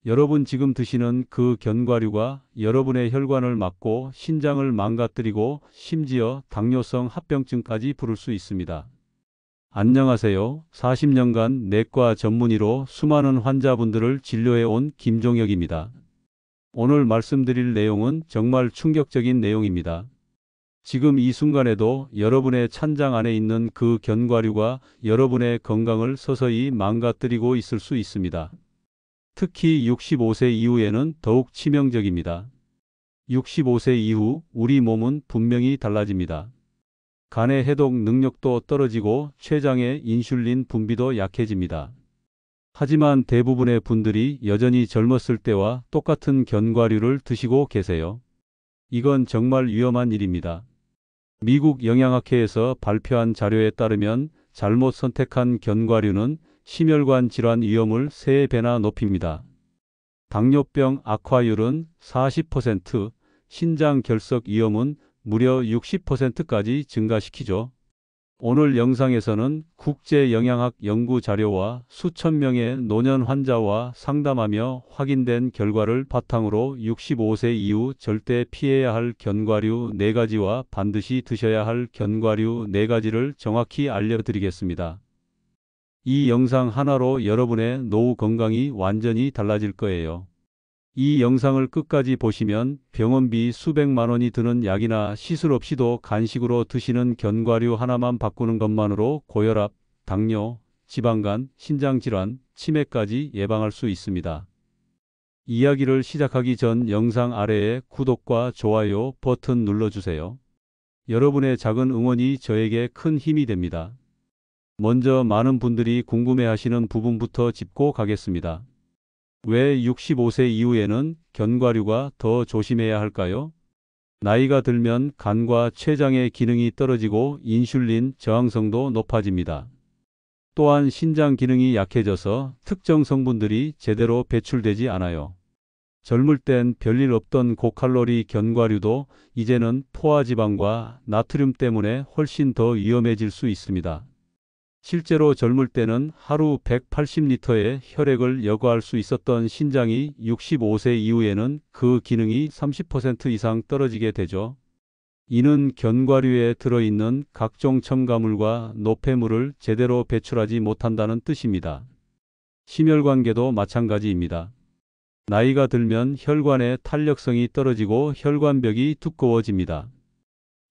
여러분 지금 드시는 그 견과류가 여러분의 혈관을 막고 신장을 망가뜨리고 심지어 당뇨성 합병증까지 부를 수 있습니다. 안녕하세요. 40년간 내과 전문의로 수많은 환자분들을 진료해 온 김종혁입니다. 오늘 말씀드릴 내용은 정말 충격적인 내용입니다. 지금 이 순간에도 여러분의 찬장 안에 있는 그 견과류가 여러분의 건강을 서서히 망가뜨리고 있을 수 있습니다. 특히 65세 이후에는 더욱 치명적입니다. 65세 이후 우리 몸은 분명히 달라집니다. 간의 해독 능력도 떨어지고 췌장의 인슐린 분비도 약해집니다. 하지만 대부분의 분들이 여전히 젊었을 때와 똑같은 견과류를 드시고 계세요. 이건 정말 위험한 일입니다. 미국 영양학회에서 발표한 자료에 따르면 잘못 선택한 견과류는 심혈관 질환 위험을 3배나 높입니다. 당뇨병 악화율은 40%, 신장 결석 위험은 무려 60%까지 증가시키죠. 오늘 영상에서는 국제영양학 연구 자료와 수천 명의 노년 환자와 상담하며 확인된 결과를 바탕으로 65세 이후 절대 피해야 할 견과류 4가지와 반드시 드셔야 할 견과류 4가지를 정확히 알려드리겠습니다. 이 영상 하나로 여러분의 노후 건강이 완전히 달라질 거예요. 이 영상을 끝까지 보시면 병원비 수백만 원이 드는 약이나 시술 없이도 간식으로 드시는 견과류 하나만 바꾸는 것만으로 고혈압, 당뇨, 지방간, 신장질환, 치매까지 예방할 수 있습니다. 이야기를 시작하기 전 영상 아래에 구독과 좋아요 버튼 눌러주세요. 여러분의 작은 응원이 저에게 큰 힘이 됩니다. 먼저 많은 분들이 궁금해하시는 부분부터 짚고 가겠습니다. 왜 65세 이후에는 견과류가 더 조심해야 할까요? 나이가 들면 간과 췌장의 기능이 떨어지고 인슐린 저항성도 높아집니다. 또한 신장 기능이 약해져서 특정 성분들이 제대로 배출되지 않아요. 젊을 땐 별일 없던 고칼로리 견과류도 이제는 포화지방과 나트륨 때문에 훨씬 더 위험해질 수 있습니다. 실제로 젊을 때는 하루 180리터의 혈액을 여과할 수 있었던 신장이 65세 이후에는 그 기능이 30% 이상 떨어지게 되죠. 이는 견과류에 들어있는 각종 첨가물과 노폐물을 제대로 배출하지 못한다는 뜻입니다. 심혈관계도 마찬가지입니다. 나이가 들면 혈관의 탄력성이 떨어지고 혈관벽이 두꺼워집니다.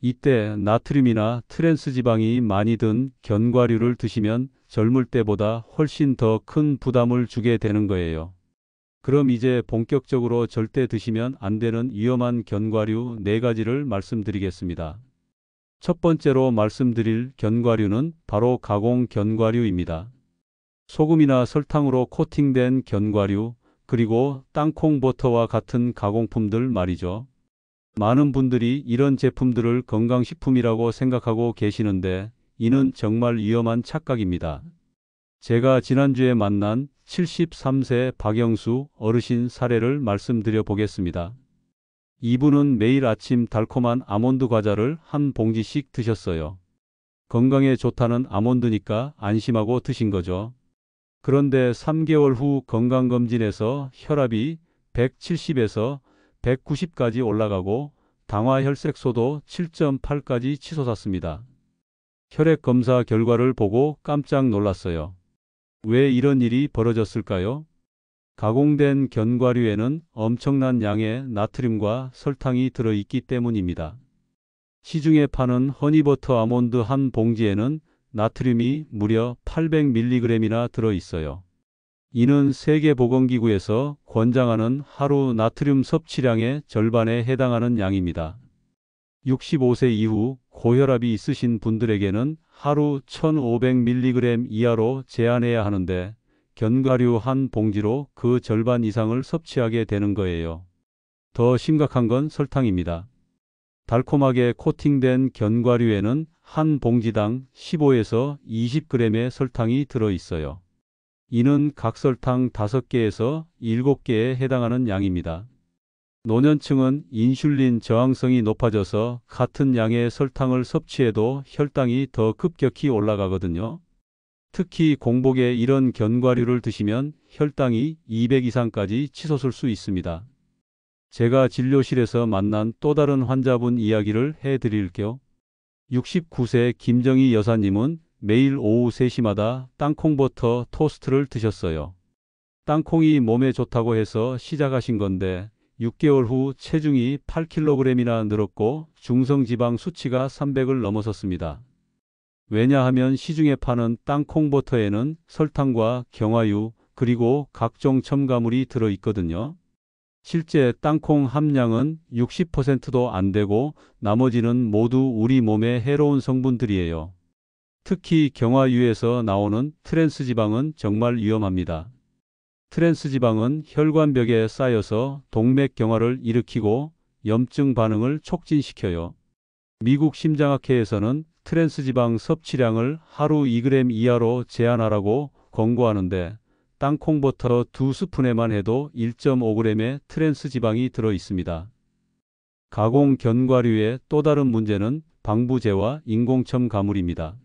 이때 나트륨이나 트랜스 지방이 많이 든 견과류를 드시면 젊을 때보다 훨씬 더 큰 부담을 주게 되는 거예요. 그럼 이제 본격적으로 절대 드시면 안 되는 위험한 견과류 4가지를 말씀드리겠습니다. 첫 번째로 말씀드릴 견과류는 바로 가공 견과류입니다. 소금이나 설탕으로 코팅된 견과류, 그리고 땅콩 버터와 같은 가공품들 말이죠. 많은 분들이 이런 제품들을 건강식품이라고 생각하고 계시는데 이는 정말 위험한 착각입니다. 제가 지난주에 만난 73세 박영수 어르신 사례를 말씀드려 보겠습니다. 이분은 매일 아침 달콤한 아몬드 과자를 한 봉지씩 드셨어요. 건강에 좋다는 아몬드니까 안심하고 드신 거죠. 그런데 3개월 후 건강검진에서 혈압이 170에서 190까지 올라가고 당화혈색소도 7.8까지 치솟았습니다. 혈액검사 결과를 보고 깜짝 놀랐어요. 왜 이런 일이 벌어졌을까요? 가공된 견과류에는 엄청난 양의 나트륨과 설탕이 들어있기 때문입니다. 시중에 파는 허니버터 아몬드 한 봉지에는 나트륨이 무려 800mg이나 들어있어요. 이는 세계보건기구에서 권장하는 하루 나트륨 섭취량의 절반에 해당하는 양입니다. 65세 이후 고혈압이 있으신 분들에게는 하루 1500mg 이하로 제한해야 하는데 견과류 한 봉지로 그 절반 이상을 섭취하게 되는 거예요. 더 심각한 건 설탕입니다. 달콤하게 코팅된 견과류에는 한 봉지당 15에서 20g의 설탕이 들어있어요. 이는 각설탕 5개에서 7개에 해당하는 양입니다. 노년층은 인슐린 저항성이 높아져서 같은 양의 설탕을 섭취해도 혈당이 더 급격히 올라가거든요. 특히 공복에 이런 견과류를 드시면 혈당이 200 이상까지 치솟을 수 있습니다. 제가 진료실에서 만난 또 다른 환자분 이야기를 해드릴게요. 69세 김정희 여사님은 매일 오후 3시마다 땅콩버터 토스트를 드셨어요. 땅콩이 몸에 좋다고 해서 시작하신 건데 6개월 후 체중이 8kg이나 늘었고 중성지방 수치가 300을 넘어섰습니다. 왜냐하면 시중에 파는 땅콩버터에는 설탕과 경화유 그리고 각종 첨가물이 들어있거든요. 실제 땅콩 함량은 60%도 안 되고 나머지는 모두 우리 몸에 해로운 성분들이에요. 특히 경화유에서 나오는 트랜스지방은 정말 위험합니다. 트랜스지방은 혈관벽에 쌓여서 동맥경화를 일으키고 염증 반응을 촉진시켜요. 미국 심장학회에서는 트랜스지방 섭취량을 하루 2g 이하로 제한하라고 권고하는데 땅콩버터 2스푼에만 해도 1.5g의 트랜스지방이 들어 있습니다. 가공 견과류의 또 다른 문제는 방부제와 인공첨가물입니다.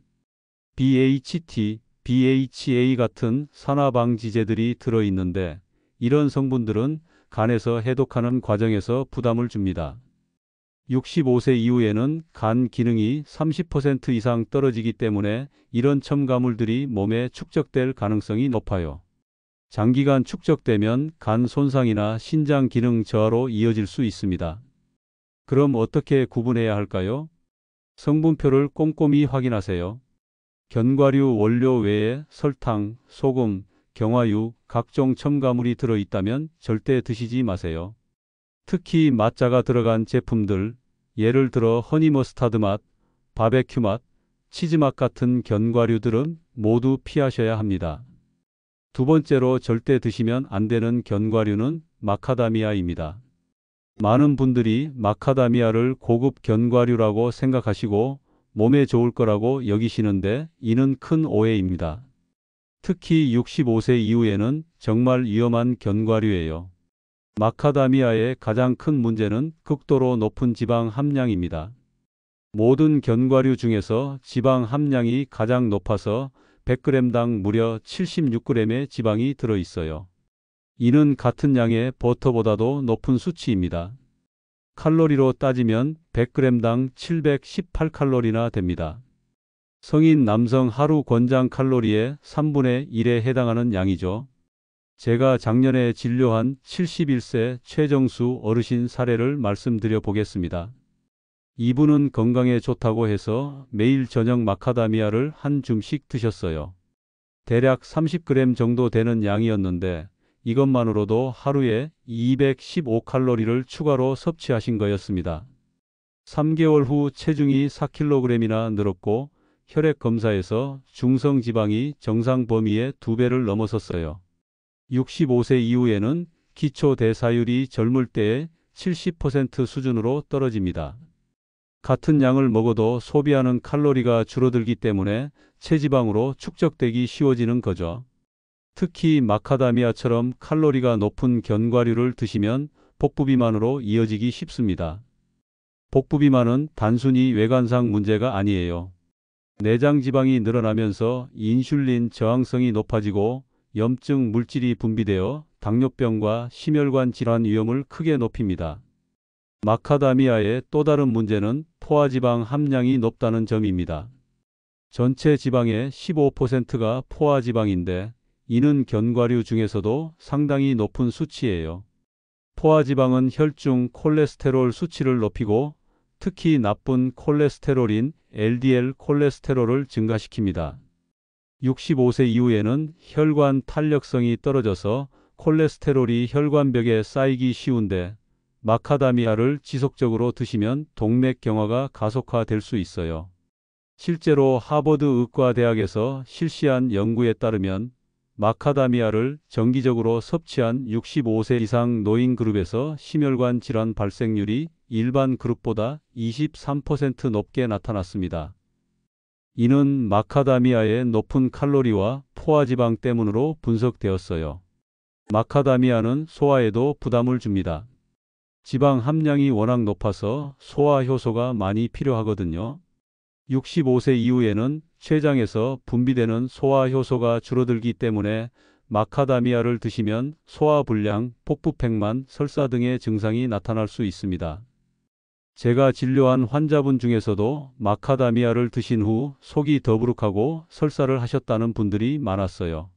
BHT, BHA 같은 산화방지제들이 들어있는데 이런 성분들은 간에서 해독하는 과정에서 부담을 줍니다. 65세 이후에는 간 기능이 30% 이상 떨어지기 때문에 이런 첨가물들이 몸에 축적될 가능성이 높아요. 장기간 축적되면 간 손상이나 신장 기능 저하로 이어질 수 있습니다. 그럼 어떻게 구분해야 할까요? 성분표를 꼼꼼히 확인하세요. 견과류 원료 외에 설탕, 소금, 경화유, 각종 첨가물이 들어있다면 절대 드시지 마세요. 특히 맛자가 들어간 제품들, 예를 들어 허니머스타드 맛, 바베큐 맛, 치즈 맛 같은 견과류들은 모두 피하셔야 합니다. 두 번째로 절대 드시면 안 되는 견과류는 마카다미아입니다. 많은 분들이 마카다미아를 고급 견과류라고 생각하시고 몸에 좋을 거라고 여기시는데 이는 큰 오해입니다. 특히 65세 이후에는 정말 위험한 견과류예요. 마카다미아의 가장 큰 문제는 극도로 높은 지방 함량입니다. 모든 견과류 중에서 지방 함량이 가장 높아서 100g당 무려 76g의 지방이 들어있어요. 이는 같은 양의 버터보다도 높은 수치입니다. 칼로리로 따지면 100g당 718칼로리나 됩니다. 성인 남성 하루 권장 칼로리의 3분의 1에 해당하는 양이죠. 제가 작년에 진료한 71세 최정수 어르신 사례를 말씀드려 보겠습니다. 이분은 건강에 좋다고 해서 매일 저녁 마카다미아를 한 줌씩 드셨어요. 대략 30g 정도 되는 양이었는데 이것만으로도 하루에 215칼로리를 추가로 섭취하신 거였습니다. 3개월 후 체중이 4kg이나 늘었고 혈액 검사에서 중성지방이 정상 범위의 2배를 넘어섰어요. 65세 이후에는 기초대사율이 젊을 때의 70% 수준으로 떨어집니다. 같은 양을 먹어도 소비하는 칼로리가 줄어들기 때문에 체지방으로 축적되기 쉬워지는 거죠. 특히 마카다미아처럼 칼로리가 높은 견과류를 드시면 복부비만으로 이어지기 쉽습니다. 복부비만은 단순히 외관상 문제가 아니에요. 내장 지방이 늘어나면서 인슐린 저항성이 높아지고 염증 물질이 분비되어 당뇨병과 심혈관 질환 위험을 크게 높입니다. 마카다미아의 또 다른 문제는 포화지방 함량이 높다는 점입니다. 전체 지방의 15%가 포화지방인데 이는 견과류 중에서도 상당히 높은 수치예요. 포화지방은 혈중 콜레스테롤 수치를 높이고 특히 나쁜 콜레스테롤인 LDL 콜레스테롤을 증가시킵니다. 65세 이후에는 혈관 탄력성이 떨어져서 콜레스테롤이 혈관벽에 쌓이기 쉬운데 마카다미아를 지속적으로 드시면 동맥경화가 가속화될 수 있어요. 실제로 하버드 의과대학에서 실시한 연구에 따르면 마카다미아를 정기적으로 섭취한 65세 이상 노인 그룹에서 심혈관 질환 발생률이 일반 그룹보다 23% 높게 나타났습니다. 이는 마카다미아의 높은 칼로리와 포화지방 때문으로 분석되었어요. 마카다미아는 소화에도 부담을 줍니다. 지방 함량이 워낙 높아서 소화 효소가 많이 필요하거든요. 65세 이후에는 췌장에서 분비되는 소화 효소가 줄어들기 때문에 마카다미아를 드시면 소화불량, 복부팽만, 설사 등의 증상이 나타날 수 있습니다. 제가 진료한 환자분 중에서도 마카다미아를 드신 후 속이 더부룩하고 설사를 하셨다는 분들이 많았어요.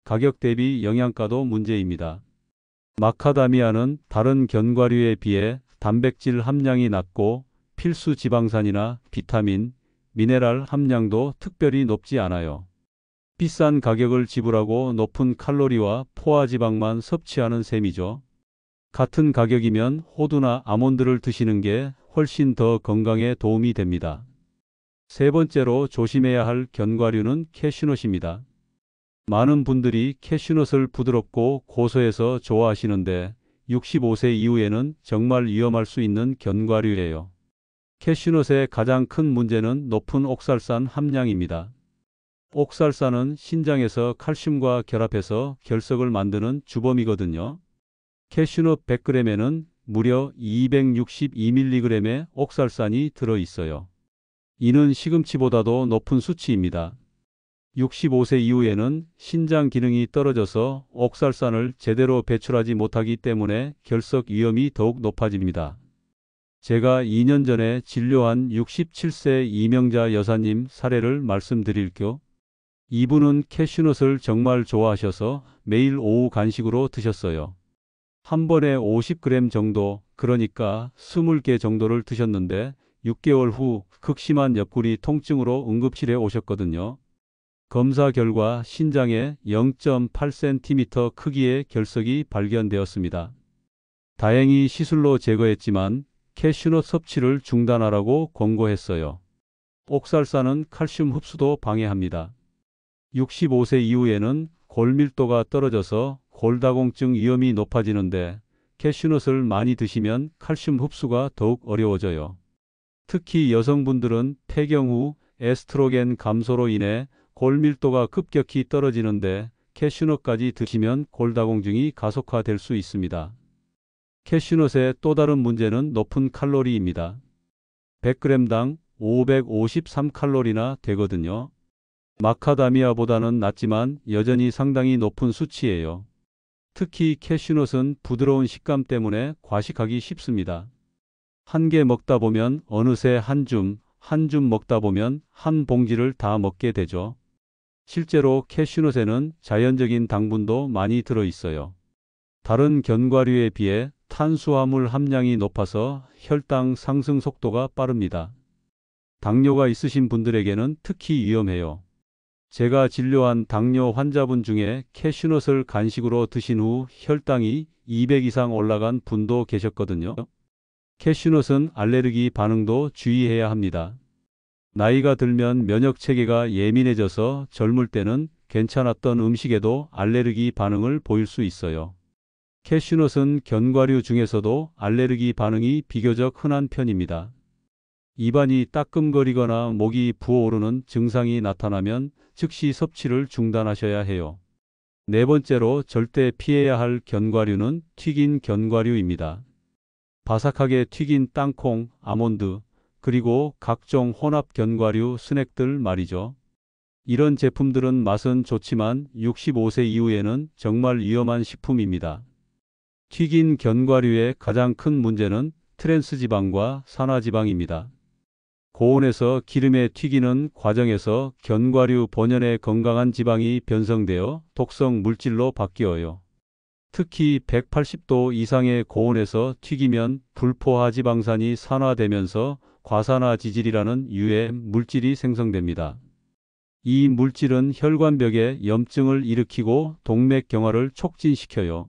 가격 대비 영양가도 문제입니다. 마카다미아는 다른 견과류에 비해 단백질 함량이 낮고 필수 지방산이나 비타민, 미네랄 함량도 특별히 높지 않아요. 비싼 가격을 지불하고 높은 칼로리와 포화지방만 섭취하는 셈이죠. 같은 가격이면 호두나 아몬드를 드시는 게 훨씬 더 건강에 도움이 됩니다. 세 번째로 조심해야 할 견과류는 캐슈넛입니다. 많은 분들이 캐슈넛을 부드럽고 고소해서 좋아하시는데 65세 이후에는 정말 위험할 수 있는 견과류예요. 캐슈넛의 가장 큰 문제는 높은 옥살산 함량입니다. 옥살산은 신장에서 칼슘과 결합해서 결석을 만드는 주범이거든요. 캐슈넛 100g에는 무려 262mg의 옥살산이 들어있어요. 이는 시금치보다도 높은 수치입니다. 65세 이후에는 신장 기능이 떨어져서 옥살산을 제대로 배출하지 못하기 때문에 결석 위험이 더욱 높아집니다. 제가 2년 전에 진료한 67세 이명자 여사님 사례를 말씀드릴게요. 이분은 캐슈넛을 정말 좋아하셔서 매일 오후 간식으로 드셨어요. 한 번에 50g 정도, 그러니까 20개 정도를 드셨는데 6개월 후 극심한 옆구리 통증으로 응급실에 오셨거든요. 검사 결과 신장에 0.8cm 크기의 결석이 발견되었습니다. 다행히 시술로 제거했지만 캐슈넛 섭취를 중단하라고 권고했어요. 옥살산은 칼슘 흡수도 방해합니다. 65세 이후에는 골밀도가 떨어져서 골다공증 위험이 높아지는데 캐슈넛을 많이 드시면 칼슘 흡수가 더욱 어려워져요. 특히 여성분들은 폐경 후 에스트로겐 감소로 인해 골밀도가 급격히 떨어지는데 캐슈넛까지 드시면 골다공증이 가속화될 수 있습니다. 캐슈넛의 또 다른 문제는 높은 칼로리입니다. 100g당 553칼로리나 되거든요. 마카다미아보다는 낮지만 여전히 상당히 높은 수치예요. 특히 캐슈넛은 부드러운 식감 때문에 과식하기 쉽습니다. 한 개 먹다 보면 어느새 한 줌 먹다 보면 한 봉지를 다 먹게 되죠. 실제로 캐슈넛에는 자연적인 당분도 많이 들어있어요. 다른 견과류에 비해 탄수화물 함량이 높아서 혈당 상승 속도가 빠릅니다. 당뇨가 있으신 분들에게는 특히 위험해요. 제가 진료한 당뇨 환자분 중에 캐슈넛을 간식으로 드신 후 혈당이 200 이상 올라간 분도 계셨거든요. 캐슈넛은 알레르기 반응도 주의해야 합니다. 나이가 들면 면역 체계가 예민해져서 젊을 때는 괜찮았던 음식에도 알레르기 반응을 보일 수 있어요. 캐슈넛은 견과류 중에서도 알레르기 반응이 비교적 흔한 편입니다. 입안이 따끔거리거나 목이 부어오르는 증상이 나타나면 즉시 섭취를 중단하셔야 해요. 네 번째로 절대 피해야 할 견과류는 튀긴 견과류입니다. 바삭하게 튀긴 땅콩, 아몬드, 그리고 각종 혼합 견과류 스낵들 말이죠. 이런 제품들은 맛은 좋지만 65세 이후에는 정말 위험한 식품입니다. 튀긴 견과류의 가장 큰 문제는 트랜스지방과 산화지방입니다. 고온에서 기름에 튀기는 과정에서 견과류 본연의 건강한 지방이 변성되어 독성 물질로 바뀌어요. 특히 180도 이상의 고온에서 튀기면 불포화지방산이 산화되면서 과산화지질이라는 유해 물질이 생성됩니다. 이 물질은 혈관벽에 염증을 일으키고 동맥경화를 촉진시켜요.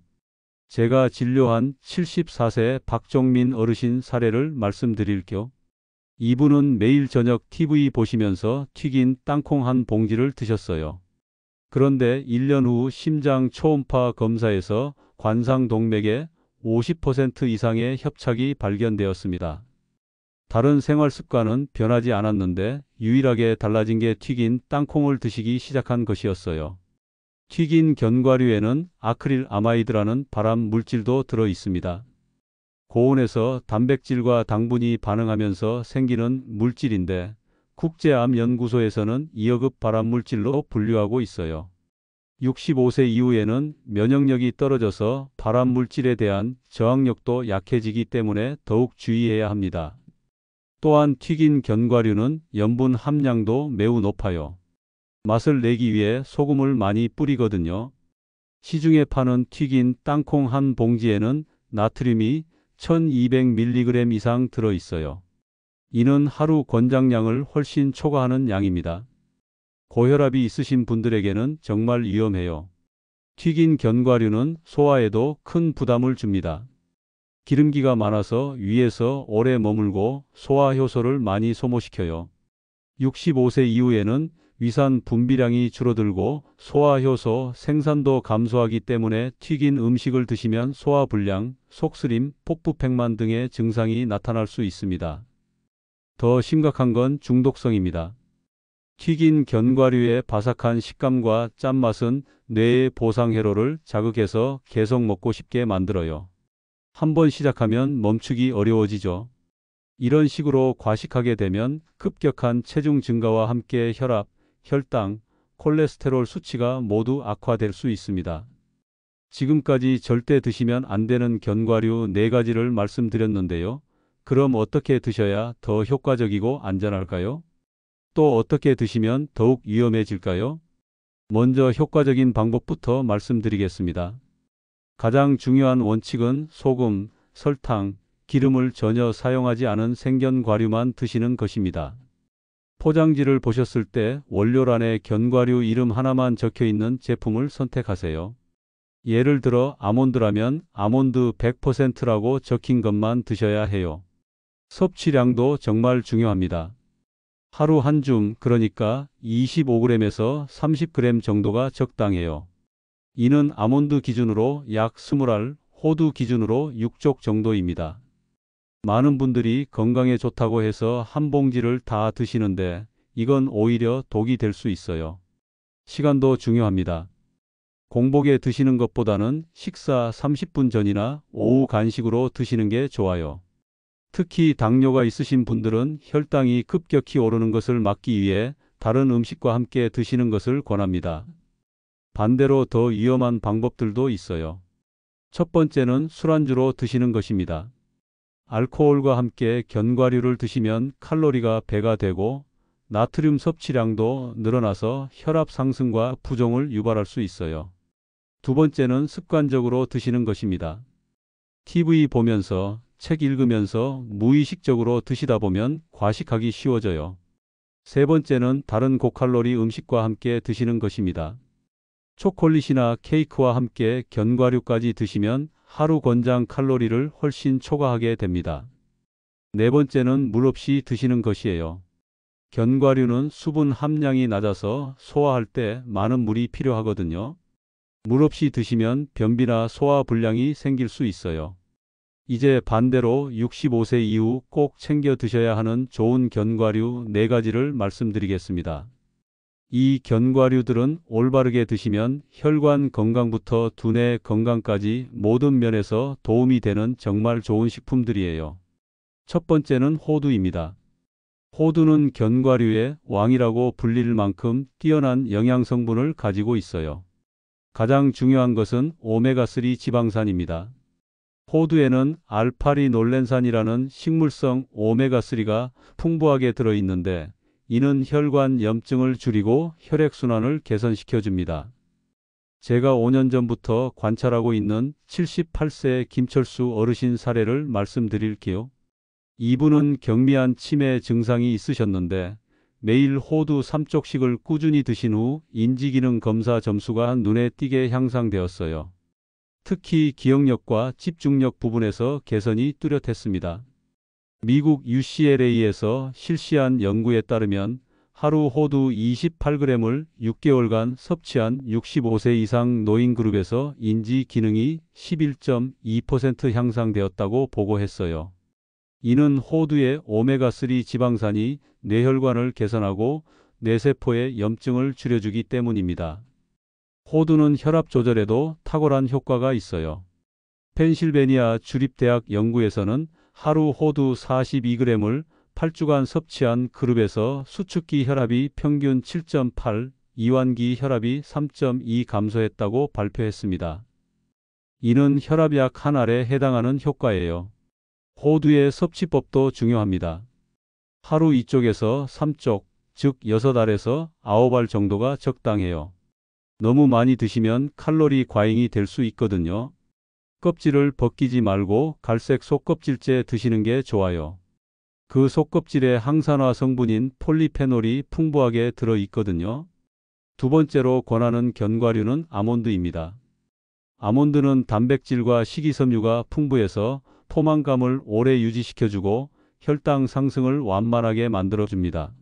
제가 진료한 74세 박종민 어르신 사례를 말씀드릴게요. 이분은 매일 저녁 TV 보시면서 튀긴 땅콩 한 봉지를 드셨어요. 그런데 1년 후 심장 초음파 검사에서 관상동맥에 50% 이상의 협착이 발견되었습니다. 다른 생활 습관은 변하지 않았는데 유일하게 달라진 게 튀긴 땅콩을 드시기 시작한 것이었어요. 튀긴 견과류에는 아크릴 아마이드라는 발암 물질도 들어 있습니다. 고온에서 단백질과 당분이 반응하면서 생기는 물질인데 국제암연구소에서는 2호급 발암물질로 분류하고 있어요. 65세 이후에는 면역력이 떨어져서 발암물질에 대한 저항력도 약해지기 때문에 더욱 주의해야 합니다. 또한 튀긴 견과류는 염분 함량도 매우 높아요. 맛을 내기 위해 소금을 많이 뿌리거든요. 시중에 파는 튀긴 땅콩 한 봉지에는 나트륨이 1200mg 이상 들어 있어요. 이는 하루 권장량을 훨씬 초과하는 양입니다. 고혈압이 있으신 분들에게는 정말 위험해요. 튀긴 견과류는 소화에도 큰 부담을 줍니다. 기름기가 많아서 위에서 오래 머물고 소화 효소를 많이 소모시켜요. 65세 이후에는 위산 분비량이 줄어들고 소화 효소 생산도 감소하기 때문에 튀긴 음식을 드시면 소화불량, 속쓰림, 복부팽만 등의 증상이 나타날 수 있습니다. 더 심각한 건 중독성입니다. 튀긴 견과류의 바삭한 식감과 짠맛은 뇌의 보상회로를 자극해서 계속 먹고 싶게 만들어요. 한번 시작하면 멈추기 어려워지죠. 이런 식으로 과식하게 되면 급격한 체중 증가와 함께 혈압, 혈당, 콜레스테롤 수치가 모두 악화될 수 있습니다. 지금까지 절대 드시면 안 되는 견과류 4가지를 말씀드렸는데요. 그럼 어떻게 드셔야 더 효과적이고 안전할까요? 또 어떻게 드시면 더욱 위험해질까요? 먼저 효과적인 방법부터 말씀드리겠습니다. 가장 중요한 원칙은 소금, 설탕, 기름을 전혀 사용하지 않은 생견과류만 드시는 것입니다. 포장지를 보셨을 때 원료란에 견과류 이름 하나만 적혀 있는 제품을 선택하세요. 예를 들어 아몬드라면 아몬드 100%라고 적힌 것만 드셔야 해요. 섭취량도 정말 중요합니다. 하루 한 줌, 그러니까 25g에서 30g 정도가 적당해요. 이는 아몬드 기준으로 약 20알, 호두 기준으로 6쪽 정도입니다. 많은 분들이 건강에 좋다고 해서 한 봉지를 다 드시는데 이건 오히려 독이 될 수 있어요. 시간도 중요합니다. 공복에 드시는 것보다는 식사 30분 전이나 오후 간식으로 드시는 게 좋아요. 특히 당뇨가 있으신 분들은 혈당이 급격히 오르는 것을 막기 위해 다른 음식과 함께 드시는 것을 권합니다. 반대로 더 위험한 방법들도 있어요. 첫 번째는 술안주로 드시는 것입니다. 알코올과 함께 견과류를 드시면 칼로리가 배가 되고 나트륨 섭취량도 늘어나서 혈압 상승과 부종을 유발할 수 있어요. 두 번째는 습관적으로 드시는 것입니다. TV 보면서, 책 읽으면서 무의식적으로 드시다 보면 과식하기 쉬워져요. 세 번째는 다른 고칼로리 음식과 함께 드시는 것입니다. 초콜릿이나 케이크와 함께 견과류까지 드시면 하루 권장 칼로리를 훨씬 초과하게 됩니다. 네 번째는 물 없이 드시는 것이에요. 견과류는 수분 함량이 낮아서 소화할 때 많은 물이 필요하거든요. 물 없이 드시면 변비나 소화 불량이 생길 수 있어요. 이제 반대로 65세 이후 꼭 챙겨 드셔야 하는 좋은 견과류 4가지를 말씀드리겠습니다. 이 견과류들은 올바르게 드시면 혈관 건강부터 두뇌 건강까지 모든 면에서 도움이 되는 정말 좋은 식품들이에요. 첫 번째는 호두입니다. 호두는 견과류의 왕이라고 불릴 만큼 뛰어난 영양 성분을 가지고 있어요. 가장 중요한 것은 오메가3 지방산입니다. 호두에는 알파리놀렌산이라는 식물성 오메가3가 풍부하게 들어있는데 이는 혈관 염증을 줄이고 혈액순환을 개선시켜줍니다. 제가 5년 전부터 관찰하고 있는 78세 김철수 어르신 사례를 말씀드릴게요. 이분은 경미한 치매 증상이 있으셨는데 매일 호두 3쪽씩을 꾸준히 드신 후 인지기능 검사 점수가 눈에 띄게 향상되었어요. 특히 기억력과 집중력 부분에서 개선이 뚜렷했습니다. 미국 UCLA에서 실시한 연구에 따르면 하루 호두 28g을 6개월간 섭취한 65세 이상 노인 그룹에서 인지 기능이 11.2% 향상되었다고 보고했어요. 이는 호두의 오메가3 지방산이 뇌혈관을 개선하고 뇌세포의 염증을 줄여주기 때문입니다. 호두는 혈압 조절에도 탁월한 효과가 있어요. 펜실베니아 주립대학 연구에서는 하루 호두 42g을 8주간 섭취한 그룹에서 수축기 혈압이 평균 7.8, 이완기 혈압이 3.2 감소했다고 발표했습니다. 이는 혈압약 한 알에 해당하는 효과예요. 호두의 섭취법도 중요합니다. 하루 2쪽에서 3쪽, 즉 6알에서 9알 정도가 적당해요. 너무 많이 드시면 칼로리 과잉이 될 수 있거든요. 껍질을 벗기지 말고 갈색 속껍질째 드시는 게 좋아요. 그 속껍질에 항산화 성분인 폴리페놀이 풍부하게 들어 있거든요. 두 번째로 권하는 견과류는 아몬드입니다. 아몬드는 단백질과 식이섬유가 풍부해서 포만감을 오래 유지시켜주고 혈당 상승을 완만하게 만들어줍니다.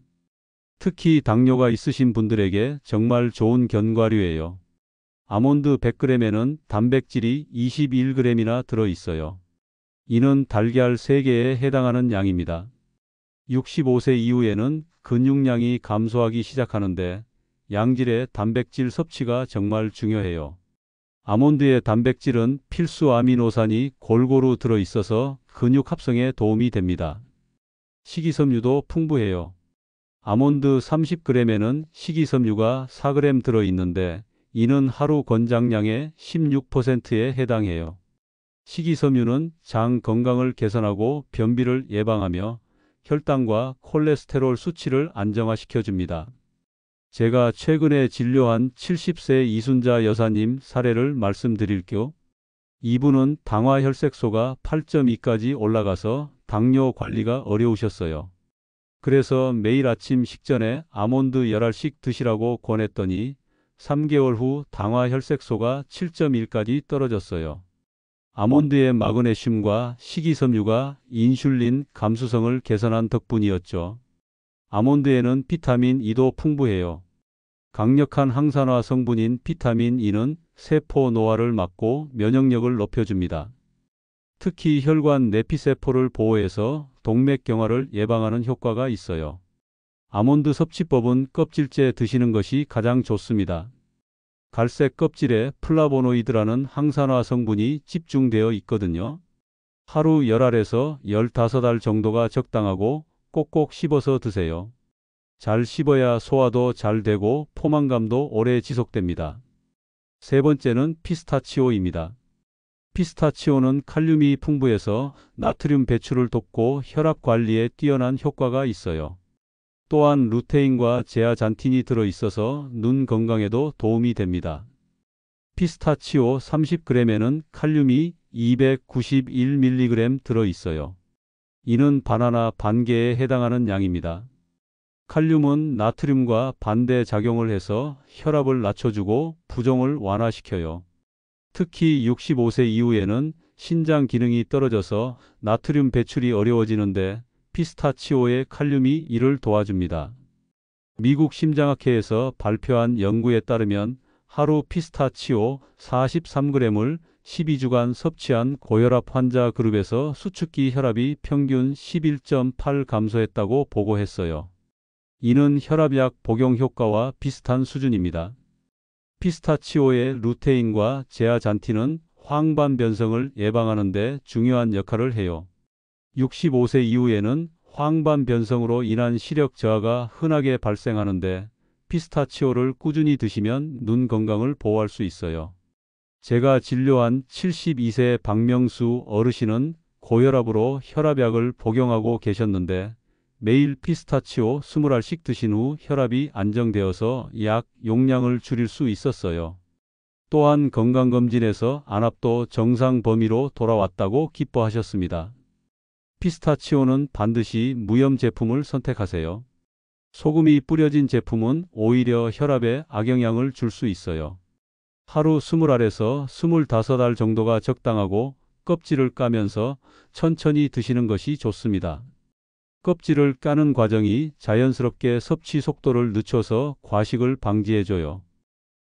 특히 당뇨가 있으신 분들에게 정말 좋은 견과류예요. 아몬드 100g에는 단백질이 21g이나 들어있어요. 이는 달걀 3개에 해당하는 양입니다. 65세 이후에는 근육량이 감소하기 시작하는데 양질의 단백질 섭취가 정말 중요해요. 아몬드의 단백질은 필수 아미노산이 골고루 들어있어서 근육 합성에 도움이 됩니다. 식이섬유도 풍부해요. 아몬드 30g에는 식이섬유가 4g 들어있는데 이는 하루 권장량의 16%에 해당해요. 식이섬유는 장 건강을 개선하고 변비를 예방하며 혈당과 콜레스테롤 수치를 안정화시켜줍니다. 제가 최근에 진료한 70세 이순자 여사님 사례를 말씀드릴게요. 이분은 당화혈색소가 8.2까지 올라가서 당뇨 관리가 어려우셨어요. 그래서 매일 아침 식전에 아몬드 10알씩 드시라고 권했더니 3개월 후 당화혈색소가 7.1까지 떨어졌어요. 아몬드의 마그네슘과 식이섬유가 인슐린 감수성을 개선한 덕분이었죠. 아몬드에는 비타민 E도 풍부해요. 강력한 항산화 성분인 비타민 E는 세포 노화를 막고 면역력을 높여줍니다. 특히 혈관 내피세포를 보호해서 동맥경화를 예방하는 효과가 있어요. 아몬드 섭취법은 껍질째 드시는 것이 가장 좋습니다. 갈색 껍질에 플라보노이드라는 항산화 성분이 집중되어 있거든요. 하루 10알에서 15알 정도가 적당하고 꼭꼭 씹어서 드세요. 잘 씹어야 소화도 잘 되고 포만감도 오래 지속됩니다. 세 번째는 피스타치오입니다. 피스타치오는 칼륨이 풍부해서 나트륨 배출을 돕고 혈압 관리에 뛰어난 효과가 있어요. 또한 루테인과 제아잔틴이 들어있어서 눈 건강에도 도움이 됩니다. 피스타치오 30g에는 칼륨이 291mg 들어있어요. 이는 바나나 반 개에 해당하는 양입니다. 칼륨은 나트륨과 반대 작용을 해서 혈압을 낮춰주고 부종을 완화시켜요. 특히 65세 이후에는 신장 기능이 떨어져서 나트륨 배출이 어려워지는데 피스타치오의 칼륨이 이를 도와줍니다. 미국 심장학회에서 발표한 연구에 따르면 하루 피스타치오 43g을 12주간 섭취한 고혈압 환자 그룹에서 수축기 혈압이 평균 11.8 감소했다고 보고했어요. 이는 혈압약 복용 효과와 비슷한 수준입니다. 피스타치오의 루테인과 제아잔틴은 황반 변성을 예방하는 데 중요한 역할을 해요. 65세 이후에는 황반 변성으로 인한 시력 저하가 흔하게 발생하는데 피스타치오를 꾸준히 드시면 눈 건강을 보호할 수 있어요. 제가 진료한 72세 박명수 어르신은 고혈압으로 혈압약을 복용하고 계셨는데 매일 피스타치오 20알씩 드신 후 혈압이 안정되어서 약 용량을 줄일 수 있었어요. 또한 건강검진에서 안압도 정상 범위로 돌아왔다고 기뻐하셨습니다. 피스타치오는 반드시 무염 제품을 선택하세요. 소금이 뿌려진 제품은 오히려 혈압에 악영향을 줄 수 있어요. 하루 20알에서 25알 정도가 적당하고 껍질을 까면서 천천히 드시는 것이 좋습니다. 껍질을 까는 과정이 자연스럽게 섭취 속도를 늦춰서 과식을 방지해줘요.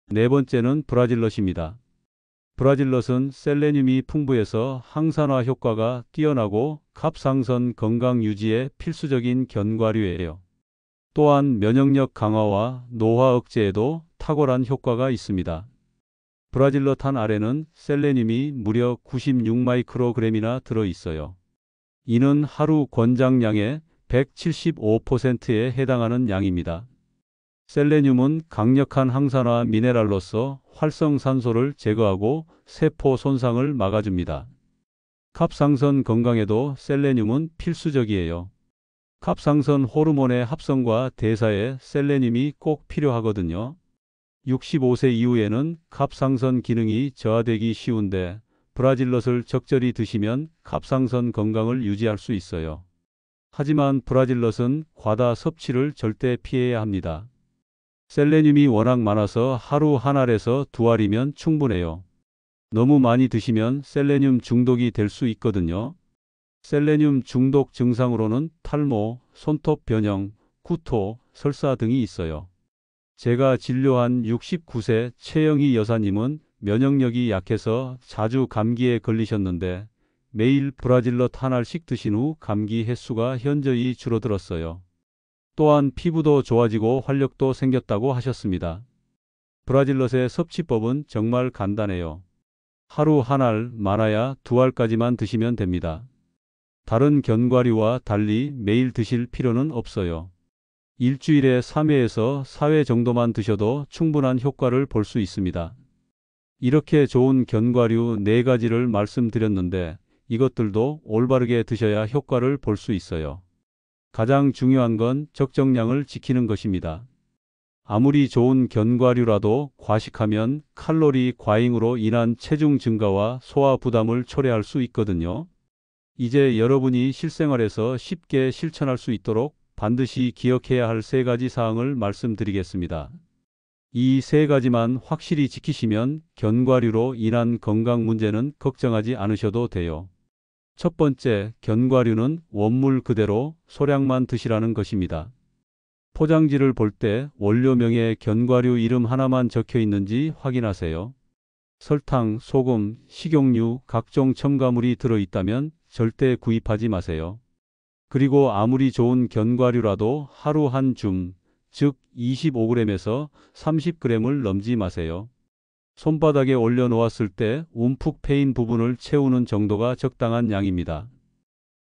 네 번째는 브라질넛입니다. 브라질넛은 셀레늄이 풍부해서 항산화 효과가 뛰어나고 갑상선 건강 유지에 필수적인 견과류예요. 또한 면역력 강화와 노화 억제에도 탁월한 효과가 있습니다. 브라질넛 한 알에는 셀레늄이 무려 96마이크로그램이나 들어있어요. 이는 하루 권장량의 175%에 해당하는 양입니다. 셀레늄은 강력한 항산화 미네랄로서 활성산소를 제거하고 세포 손상을 막아줍니다. 갑상선 건강에도 셀레늄은 필수적이에요. 갑상선 호르몬의 합성과 대사에 셀레늄이 꼭 필요하거든요. 65세 이후에는 갑상선 기능이 저하되기 쉬운데 브라질넛을 적절히 드시면 갑상선 건강을 유지할 수 있어요. 하지만 브라질넛은 과다 섭취를 절대 피해야 합니다. 셀레늄이 워낙 많아서 하루 한 알에서 두 알이면 충분해요. 너무 많이 드시면 셀레늄 중독이 될 수 있거든요. 셀레늄 중독 증상으로는 탈모, 손톱 변형, 구토, 설사 등이 있어요. 제가 진료한 69세 최영희 여사님은 면역력이 약해서 자주 감기에 걸리셨는데 매일 브라질넛 한 알씩 드신 후 감기 횟수가 현저히 줄어들었어요. 또한 피부도 좋아지고 활력도 생겼다고 하셨습니다. 브라질넛의 섭취법은 정말 간단해요. 하루 한 알, 많아야 두 알까지만 드시면 됩니다. 다른 견과류와 달리 매일 드실 필요는 없어요. 일주일에 3회에서 4회 정도만 드셔도 충분한 효과를 볼 수 있습니다. 이렇게 좋은 견과류 4가지를 말씀드렸는데 이것들도 올바르게 드셔야 효과를 볼 수 있어요. 가장 중요한 건 적정량을 지키는 것입니다. 아무리 좋은 견과류라도 과식하면 칼로리 과잉으로 인한 체중 증가와 소화 부담을 초래할 수 있거든요. 이제 여러분이 실생활에서 쉽게 실천할 수 있도록 반드시 기억해야 할 3가지 사항을 말씀드리겠습니다. 이 3가지만 확실히 지키시면 견과류로 인한 건강 문제는 걱정하지 않으셔도 돼요. 첫 번째, 견과류는 원물 그대로 소량만 드시라는 것입니다. 포장지를 볼 때 원료명에 견과류 이름 하나만 적혀 있는지 확인하세요. 설탕, 소금, 식용유, 각종 첨가물이 들어있다면 절대 구입하지 마세요. 그리고 아무리 좋은 견과류라도 하루 한 줌, 즉 25g에서 30g을 넘지 마세요. 손바닥에 올려놓았을 때 움푹 패인 부분을 채우는 정도가 적당한 양입니다.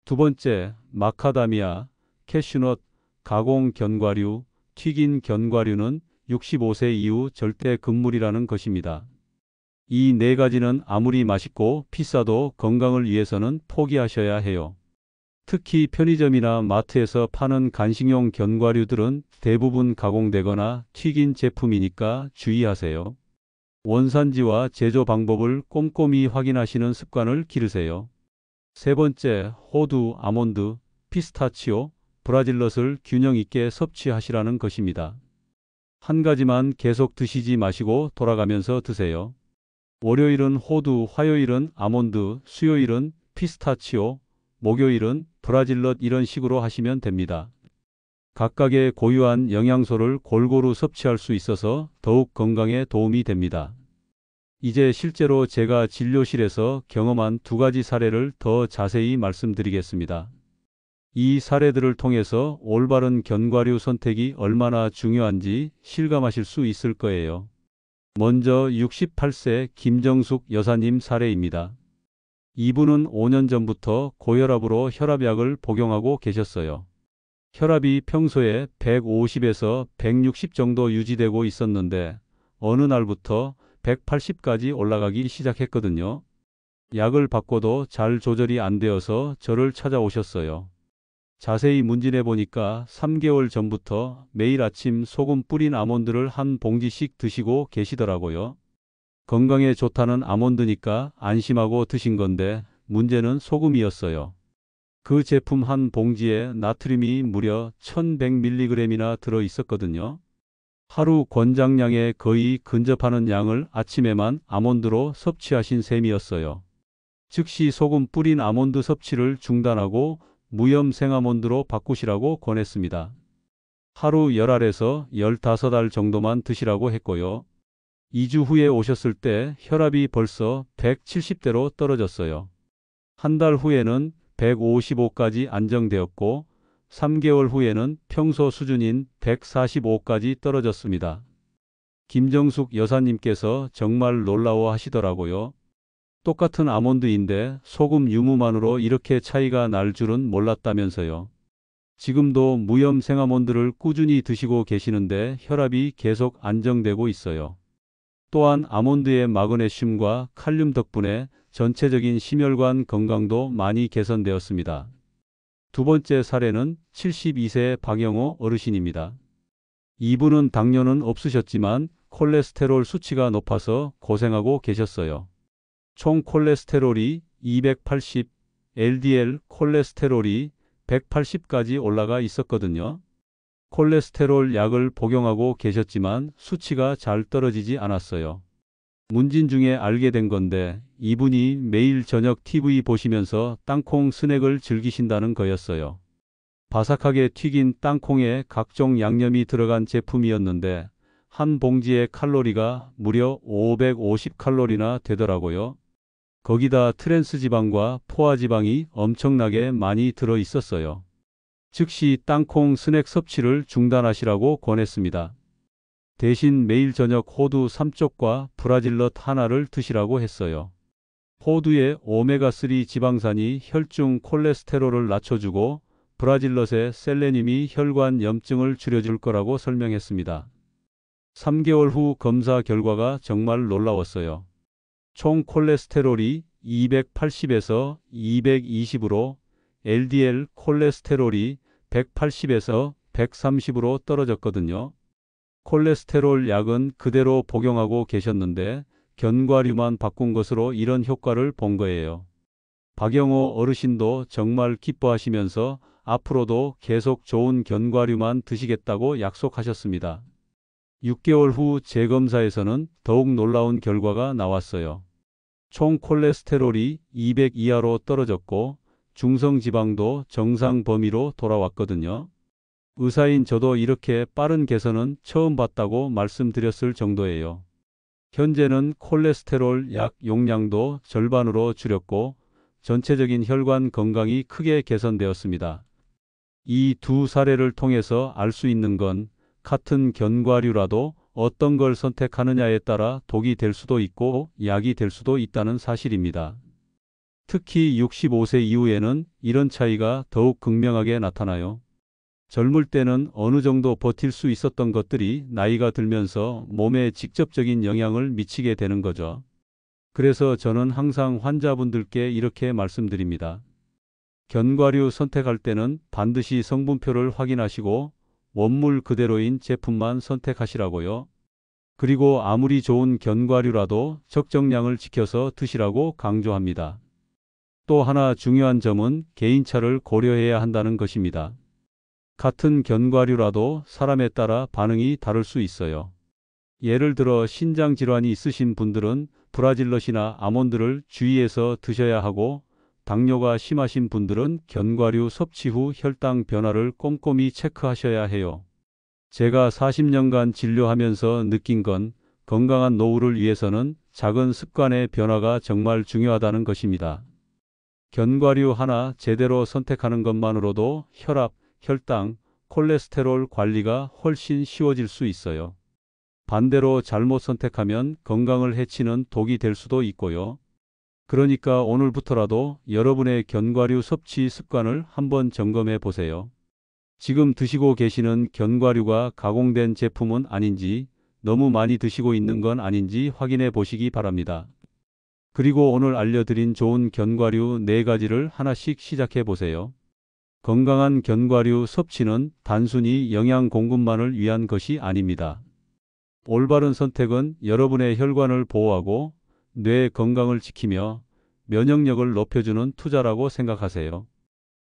두 번째, 마카다미아, 캐슈넛, 가공 견과류, 튀긴 견과류는 65세 이후 절대 금물이라는 것입니다. 이 4가지는 아무리 맛있고 비싸도 건강을 위해서는 포기하셔야 해요. 특히 편의점이나 마트에서 파는 간식용 견과류들은 대부분 가공되거나 튀긴 제품이니까 주의하세요. 원산지와 제조 방법을 꼼꼼히 확인하시는 습관을 기르세요. 세 번째, 호두, 아몬드, 피스타치오, 브라질넛을 균형 있게 섭취하시라는 것입니다. 한 가지만 계속 드시지 마시고 돌아가면서 드세요. 월요일은 호두, 화요일은 아몬드, 수요일은 피스타치오, 목요일은 브라질넛 이런 식으로 하시면 됩니다. 각각의 고유한 영양소를 골고루 섭취할 수 있어서 더욱 건강에 도움이 됩니다. 이제 실제로 제가 진료실에서 경험한 2가지 사례를 더 자세히 말씀드리겠습니다. 이 사례들을 통해서 올바른 견과류 선택이 얼마나 중요한지 실감하실 수 있을 거예요. 먼저 68세 김정숙 여사님 사례입니다. 이분은 5년 전부터 고혈압으로 혈압약을 복용하고 계셨어요. 혈압이 평소에 150에서 160 정도 유지되고 있었는데 어느 날부터 180까지 올라가기 시작했거든요. 약을 바꿔도 잘 조절이 안 되어서 저를 찾아오셨어요. 자세히 문진해 보니까 3개월 전부터 매일 아침 소금 뿌린 아몬드를 한 봉지씩 드시고 계시더라고요. 건강에 좋다는 아몬드니까 안심하고 드신 건데 문제는 소금이었어요. 그 제품 한 봉지에 나트륨이 무려 1100mg이나 들어 있었거든요. 하루 권장량에 거의 근접하는 양을 아침에만 아몬드로 섭취하신 셈이었어요. 즉시 소금 뿌린 아몬드 섭취를 중단하고 무염 생아몬드로 바꾸시라고 권했습니다. 하루 10알에서 15알 정도만 드시라고 했고요. 2주 후에 오셨을 때 혈압이 벌써 170대로 떨어졌어요. 한 달 후에는 155까지 안정되었고 3개월 후에는 평소 수준인 145까지 떨어졌습니다. 김정숙 여사님께서 정말 놀라워 하시더라고요. 똑같은 아몬드인데 소금 유무만으로 이렇게 차이가 날 줄은 몰랐다면서요. 지금도 무염 생화몬드를 꾸준히 드시고 계시는데 혈압이 계속 안정되고 있어요. 또한 아몬드의 마그네슘과 칼륨 덕분에 전체적인 심혈관 건강도 많이 개선되었습니다. 두 번째 사례는 72세 박영호 어르신입니다. 이분은 당뇨는 없으셨지만 콜레스테롤 수치가 높아서 고생하고 계셨어요. 총 콜레스테롤이 280, LDL 콜레스테롤이 180까지 올라가 있었거든요. 콜레스테롤 약을 복용하고 계셨지만 수치가 잘 떨어지지 않았어요. 문진 중에 알게 된 건데 이분이 매일 저녁 TV 보시면서 땅콩 스낵을 즐기신다는 거였어요. 바삭하게 튀긴 땅콩에 각종 양념이 들어간 제품이었는데 한 봉지의 칼로리가 무려 550칼로리나 되더라고요. 거기다 트랜스 지방과 포화 지방이 엄청나게 많이 들어 있었어요. 즉시 땅콩 스낵 섭취를 중단하시라고 권했습니다. 대신 매일 저녁 호두 3쪽과 브라질넛 하나를 드시라고 했어요. 호두의 오메가3 지방산이 혈중 콜레스테롤을 낮춰주고 브라질넛의 셀레늄이 혈관 염증을 줄여줄 거라고 설명했습니다. 3개월 후 검사 결과가 정말 놀라웠어요. 총 콜레스테롤이 280에서 220으로 LDL 콜레스테롤이 180에서 130으로 떨어졌거든요. 콜레스테롤 약은 그대로 복용하고 계셨는데 견과류만 바꾼 것으로 이런 효과를 본 거예요. 박영호 어르신도 정말 기뻐하시면서 앞으로도 계속 좋은 견과류만 드시겠다고 약속하셨습니다. 6개월 후 재검사에서는 더욱 놀라운 결과가 나왔어요. 총 콜레스테롤이 200 이하로 떨어졌고 중성지방도 정상 범위로 돌아왔거든요. 의사인 저도 이렇게 빠른 개선은 처음 봤다고 말씀드렸을 정도예요. 현재는 콜레스테롤 약 용량도 절반으로 줄였고 전체적인 혈관 건강이 크게 개선되었습니다. 이 두 사례를 통해서 알 수 있는 건 같은 견과류라도 어떤 걸 선택하느냐에 따라 독이 될 수도 있고 약이 될 수도 있다는 사실입니다. 특히 65세 이후에는 이런 차이가 더욱 극명하게 나타나요. 젊을 때는 어느 정도 버틸 수 있었던 것들이 나이가 들면서 몸에 직접적인 영향을 미치게 되는 거죠. 그래서 저는 항상 환자분들께 이렇게 말씀드립니다. 견과류 선택할 때는 반드시 성분표를 확인하시고 원물 그대로인 제품만 선택하시라고요. 그리고 아무리 좋은 견과류라도 적정량을 지켜서 드시라고 강조합니다. 또 하나 중요한 점은 개인차를 고려해야 한다는 것입니다. 같은 견과류라도 사람에 따라 반응이 다를 수 있어요. 예를 들어 신장 질환이 있으신 분들은 브라질넛이나 아몬드를 주의해서 드셔야 하고 당뇨가 심하신 분들은 견과류 섭취 후 혈당 변화를 꼼꼼히 체크하셔야 해요. 제가 40년간 진료하면서 느낀 건 건강한 노후를 위해서는 작은 습관의 변화가 정말 중요하다는 것입니다. 견과류 하나 제대로 선택하는 것만으로도 혈압, 혈당, 콜레스테롤 관리가 훨씬 쉬워질 수 있어요. 반대로 잘못 선택하면 건강을 해치는 독이 될 수도 있고요. 그러니까 오늘부터라도 여러분의 견과류 섭취 습관을 한번 점검해 보세요. 지금 드시고 계시는 견과류가 가공된 제품은 아닌지, 너무 많이 드시고 있는 건 아닌지 확인해 보시기 바랍니다. 그리고 오늘 알려드린 좋은 견과류 4가지를 하나씩 시작해 보세요. 건강한 견과류 섭취는 단순히 영양 공급만을 위한 것이 아닙니다. 올바른 선택은 여러분의 혈관을 보호하고 뇌 건강을 지키며 면역력을 높여주는 투자라고 생각하세요.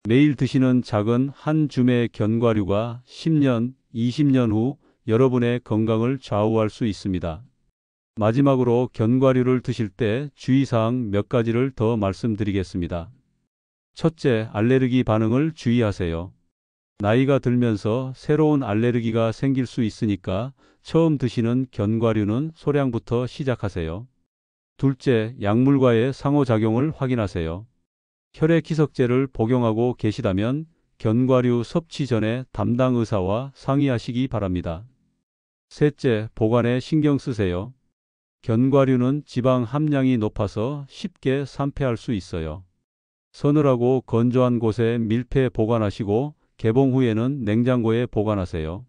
매일 드시는 작은 한 줌의 견과류가 10년, 20년 후 여러분의 건강을 좌우할 수 있습니다. 마지막으로 견과류를 드실 때 주의사항 몇 가지를 더 말씀드리겠습니다. 첫째, 알레르기 반응을 주의하세요. 나이가 들면서 새로운 알레르기가 생길 수 있으니까 처음 드시는 견과류는 소량부터 시작하세요. 둘째, 약물과의 상호작용을 확인하세요. 혈액 희석제를 복용하고 계시다면 견과류 섭취 전에 담당 의사와 상의하시기 바랍니다. 셋째, 보관에 신경 쓰세요. 견과류는 지방 함량이 높아서 쉽게 산패할 수 있어요. 서늘하고 건조한 곳에 밀폐 보관하시고 개봉 후에는 냉장고에 보관하세요.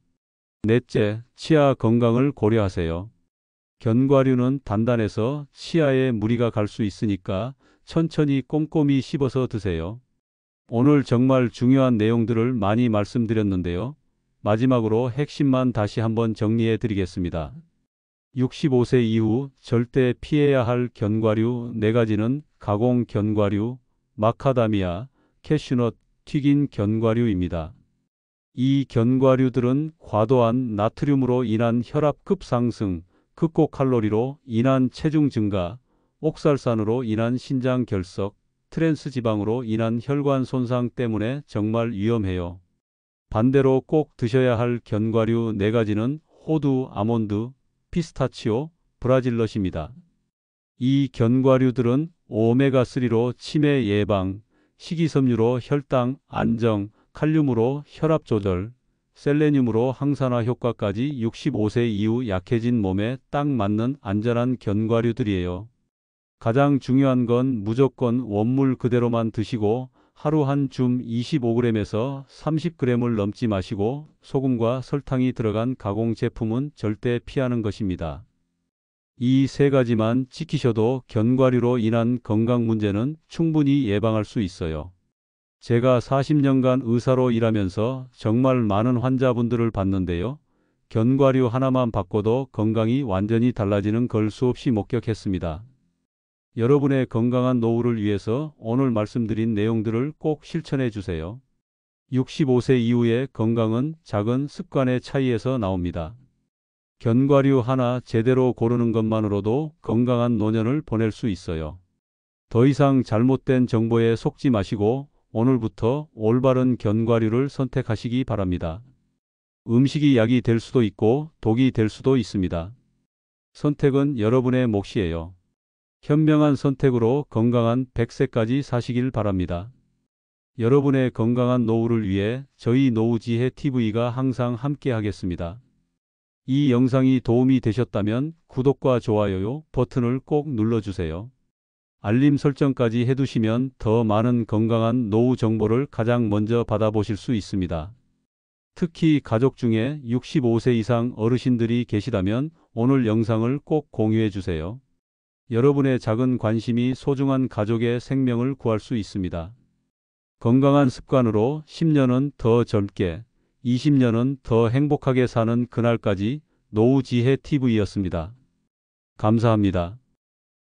넷째, 치아 건강을 고려하세요. 견과류는 단단해서 치아에 무리가 갈 수 있으니까 천천히 꼼꼼히 씹어서 드세요. 오늘 정말 중요한 내용들을 많이 말씀드렸는데요. 마지막으로 핵심만 다시 한번 정리해 드리겠습니다. 65세 이후 절대 피해야 할 견과류 4가지는 가공 견과류, 마카다미아, 캐슈넛, 튀긴 견과류입니다. 이 견과류들은 과도한 나트륨으로 인한 혈압급 상승, 극고칼로리로 인한 체중 증가, 옥살산으로 인한 신장 결석, 트랜스 지방으로 인한 혈관 손상 때문에 정말 위험해요. 반대로 꼭 드셔야 할 견과류 4가지는 호두, 아몬드, 피스타치오, 브라질넛입니다. 이 견과류들은 오메가3로 치매 예방, 식이섬유로 혈당 안정, 칼륨으로 혈압 조절, 셀레늄으로 항산화 효과까지 65세 이후 약해진 몸에 딱 맞는 안전한 견과류들이에요. 가장 중요한 건 무조건 원물 그대로만 드시고 하루 한 줌 25g에서 30g을 넘지 마시고 소금과 설탕이 들어간 가공 제품은 절대 피하는 것입니다. 이 3가지만 지키셔도 견과류로 인한 건강 문제는 충분히 예방할 수 있어요. 제가 40년간 의사로 일하면서 정말 많은 환자분들을 봤는데요. 견과류 하나만 바꿔도 건강이 완전히 달라지는 걸 수없이 목격했습니다. 여러분의 건강한 노후를 위해서 오늘 말씀드린 내용들을 꼭 실천해 주세요. 65세 이후의 건강은 작은 습관의 차이에서 나옵니다. 견과류 하나 제대로 고르는 것만으로도 건강한 노년을 보낼 수 있어요. 더 이상 잘못된 정보에 속지 마시고 오늘부터 올바른 견과류를 선택하시기 바랍니다. 음식이 약이 될 수도 있고 독이 될 수도 있습니다. 선택은 여러분의 몫이에요. 현명한 선택으로 건강한 100세까지 사시길 바랍니다. 여러분의 건강한 노후를 위해 저희 노후지혜 TV가 항상 함께 하겠습니다. 이 영상이 도움이 되셨다면 구독과 좋아요 버튼을 꼭 눌러주세요. 알림 설정까지 해두시면 더 많은 건강한 노후 정보를 가장 먼저 받아보실 수 있습니다. 특히 가족 중에 65세 이상 어르신들이 계시다면 오늘 영상을 꼭 공유해 주세요. 여러분의 작은 관심이 소중한 가족의 생명을 구할 수 있습니다. 건강한 습관으로 10년은 더 젊게, 20년은 더 행복하게 사는 그날까지 노후지혜 TV였습니다. 감사합니다.